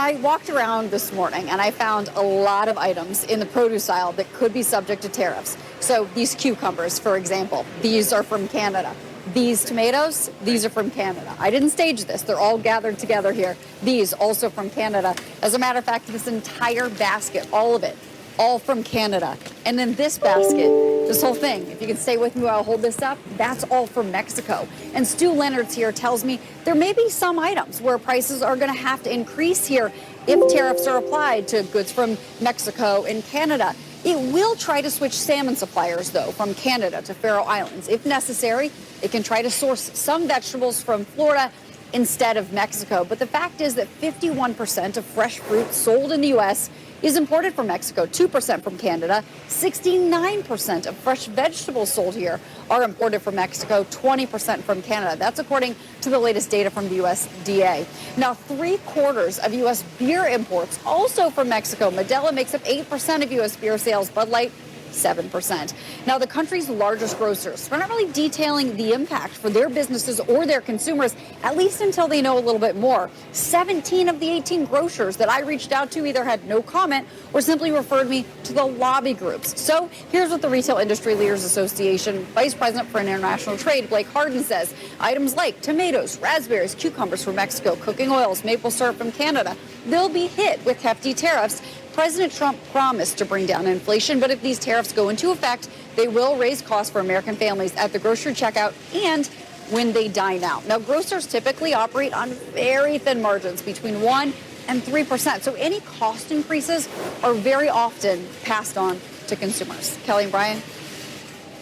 I walked around this morning and I found a lot of items in the produce aisle that could be subject to tariffs. So these cucumbers, for example, these are from Canada. These tomatoes, these are from Canada. I didn't stage this. They're all gathered together here. These also from Canada. As a matter of fact, this entire basket, all of it, all from Canada. And then this basket, this whole thing, if you can stay with me while I hold this up, that's all from Mexico. And Stu Leonard's here tells me there may be some items where prices are going to have to increase here if tariffs are applied to goods from Mexico and Canada. It will try to switch salmon suppliers, though, from Canada to Faroe Islands. If necessary, it can try to source some vegetables from Florida instead of Mexico. But the fact is that 51% of fresh fruit sold in the U.S. is imported from Mexico, 2% from Canada. 69% of fresh vegetables sold here are imported from Mexico, 20% from Canada. That's according to the latest data from the USDA. Now, 3/4 of U.S. beer imports also from Mexico. Modelo makes up 8% of U.S. beer sales. Bud Light, 7%. Now, the country's largest grocers are not really detailing the impact for their businesses or their consumers, at least until they know a little bit more. 17 of the 18 grocers that I reached out to either had no comment or simply referred me to the lobby groups. So here's what the Retail Industry Leaders Association Vice President for International Trade, Blake Hardin, says. Items like tomatoes, raspberries, cucumbers from Mexico, cooking oils, maple syrup from Canada, they'll be hit with hefty tariffs. President Trump promised to bring down inflation, but if these tariffs go into effect, they will raise costs for American families at the grocery checkout and when they dine out. Now, grocers typically operate on very thin margins, between 1% and 3%. So any cost increases are very often passed on to consumers. Kelly and Brian?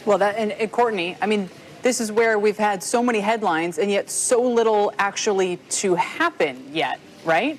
Well, and Courtney, I mean, this is where we've had so many headlines and yet so little actually to happen yet, right?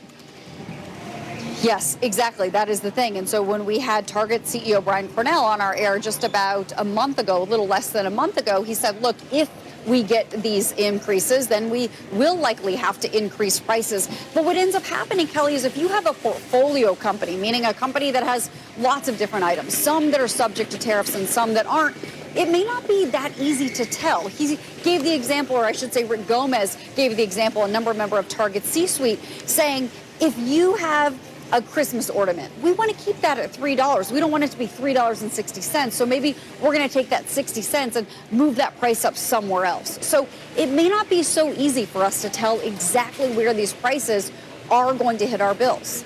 Yes, exactly. That is the thing. And so when we had Target CEO Brian Cornell on our air just about a month ago, a little less than a month ago, he said, look, if we get these increases, then we will likely have to increase prices. But what ends up happening, Kelly, is if you have a portfolio company, meaning a company that has lots of different items, some that are subject to tariffs and some that aren't, it may not be that easy to tell. He gave the example, or I should say Rick Gomez gave the example, a member of Target C-suite, saying if you have a Christmas ornament, we want to keep that at $3. We don't want it to be $3.60. So maybe we're going to take that 60 cents and move that price up somewhere else. So it may not be so easy for us to tell exactly where these prices are going to hit our bills.